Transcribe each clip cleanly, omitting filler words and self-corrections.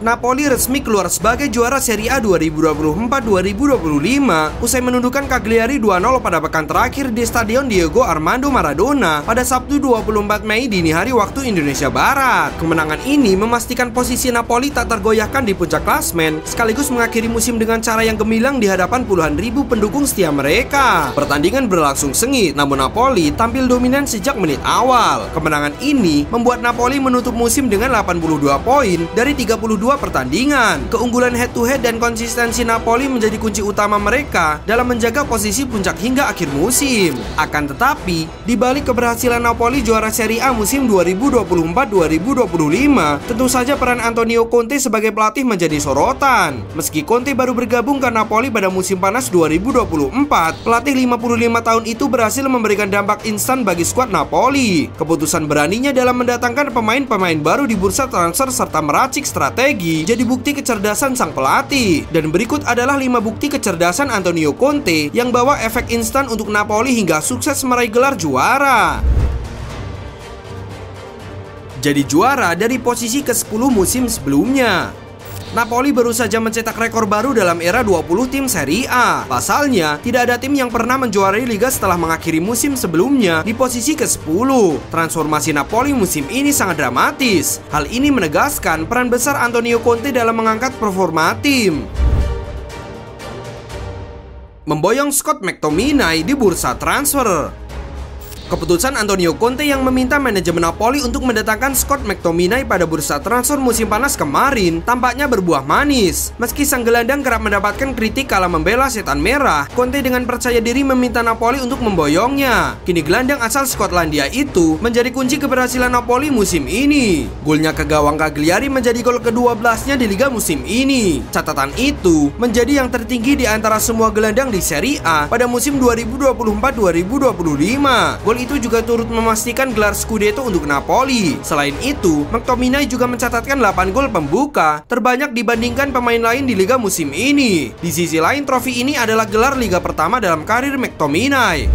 Napoli resmi keluar sebagai juara Serie A 2024-2025 usai menundukkan Cagliari 2-0 pada pekan terakhir di Stadion Diego Armando Maradona pada Sabtu 24 Mei dini hari waktu Indonesia Barat. Kemenangan ini memastikan posisi Napoli tak tergoyahkan di puncak klasmen, sekaligus mengakhiri musim dengan cara yang gemilang di hadapan puluhan ribu pendukung setia mereka. Pertandingan berlangsung sengit, namun Napoli tampil dominan sejak menit awal. Kemenangan ini membuat Napoli menutup musim dengan 82 poin dari 32 pertandingan. Keunggulan head-to-head dan konsistensi Napoli menjadi kunci utama mereka dalam menjaga posisi puncak hingga akhir musim. Akan tetapi, di balik keberhasilan Napoli juara Serie A musim 2024-2025, tentu saja peran Antonio Conte sebagai pelatih menjadi sorotan. Meski Conte baru bergabung ke Napoli pada musim panas 2024, pelatih 55 tahun itu berhasil memberikan dampak instan bagi skuad Napoli. Keputusan beraninya dalam mendatangkan pemain-pemain baru di bursa transfer serta meracik strategi jadi bukti kecerdasan sang pelatih. Dan berikut adalah 5 bukti kecerdasan Antonio Conte yang bawa efek instan untuk Napoli hingga sukses meraih gelar juara. Jadi juara dari posisi ke-10 musim sebelumnya. Napoli baru saja mencetak rekor baru dalam era 20 tim Serie A. Pasalnya, tidak ada tim yang pernah menjuarai liga setelah mengakhiri musim sebelumnya di posisi ke-10. Transformasi Napoli musim ini sangat dramatis. Hal ini menegaskan peran besar Antonio Conte dalam mengangkat performa tim. Memboyong Scott McTominay di bursa transfer. Keputusan Antonio Conte yang meminta manajemen Napoli untuk mendatangkan Scott McTominay pada bursa transfer musim panas kemarin tampaknya berbuah manis. Meski sang gelandang kerap mendapatkan kritik kala membela setan merah, Conte dengan percaya diri meminta Napoli untuk memboyongnya. Kini gelandang asal Skotlandia itu menjadi kunci keberhasilan Napoli musim ini. Golnya ke gawang Cagliari menjadi gol ke-12-nya di liga musim ini. Catatan itu menjadi yang tertinggi di antara semua gelandang di Serie A pada musim 2024-2025. Gol itu juga turut memastikan gelar Scudetto untuk Napoli. Selain itu, McTominay juga mencatatkan 8 gol pembuka, terbanyak dibandingkan pemain lain di liga musim ini. Di sisi lain, trofi ini adalah gelar liga pertama dalam karir McTominay.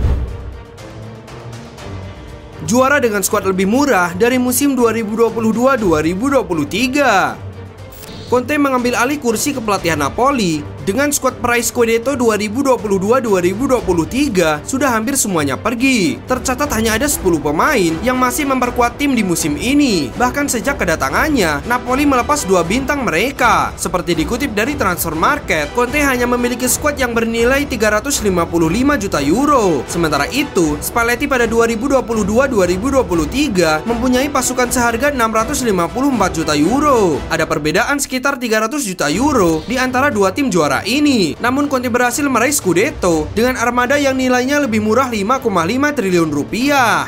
Juara dengan skuad lebih murah dari musim 2022-2023. Conte mengambil alih kursi kepelatihan Napoli. Dengan skuad peraih Scudetto 2022-2023 sudah hampir semuanya pergi. Tercatat hanya ada 10 pemain yang masih memperkuat tim di musim ini. Bahkan sejak kedatangannya, Napoli melepas 2 bintang mereka. Seperti dikutip dari Transfermarkt, Conte hanya memiliki skuad yang bernilai 355 juta euro. Sementara itu, Spalletti pada 2022-2023 mempunyai pasukan seharga 654 juta euro. Ada perbedaan sekitar 300 juta euro di antara dua tim juara ini. Namun Conte berhasil meraih Scudetto dengan armada yang nilainya lebih murah 5,5 triliun rupiah.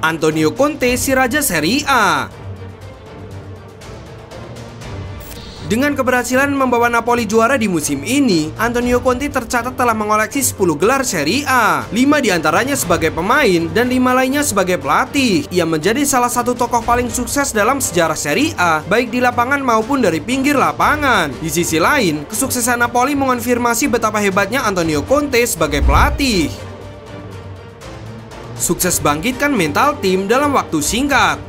Antonio Conte, si raja Serie A. Dengan keberhasilan membawa Napoli juara di musim ini, Antonio Conte tercatat telah mengoleksi 10 gelar Serie A, 5 diantaranya sebagai pemain dan 5 lainnya sebagai pelatih. Ia menjadi salah satu tokoh paling sukses dalam sejarah Serie A, baik di lapangan maupun dari pinggir lapangan. Di sisi lain, kesuksesan Napoli mengonfirmasi betapa hebatnya Antonio Conte sebagai pelatih. Sukses bangkitkan mental tim dalam waktu singkat.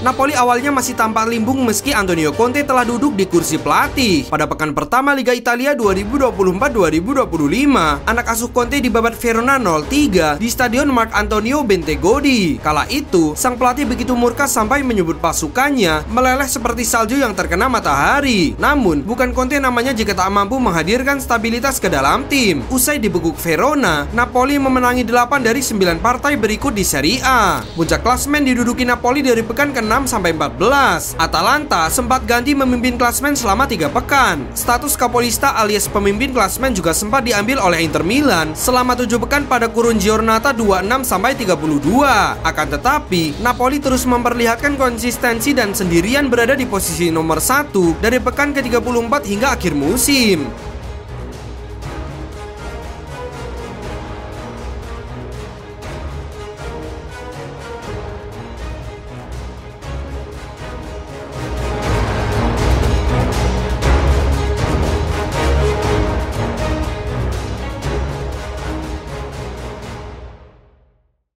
Napoli awalnya masih tampak limbung meski Antonio Conte telah duduk di kursi pelatih. Pada pekan pertama Liga Italia 2024-2025, anak asuh Conte dibabat Verona 0-3 di Stadion Marc Antonio Bentegodi. Kala itu, sang pelatih begitu murka sampai menyebut pasukannya meleleh seperti salju yang terkena matahari. Namun, bukan Conte namanya jika tak mampu menghadirkan stabilitas ke dalam tim. Usai dibekuk Verona, Napoli memenangi 8 dari 9 partai berikut di Serie A. Puncak klasmen diduduki Napoli dari pekan ke-6 sampai 14. Atalanta sempat ganti memimpin klasmen selama 3 pekan. Status kapolista alias pemimpin klasmen juga sempat diambil oleh Inter Milan selama 7 pekan pada kurun giornata 26 sampai 32. Akan tetapi, Napoli terus memperlihatkan konsistensi dan sendirian berada di posisi nomor 1 dari pekan ke-34 hingga akhir musim.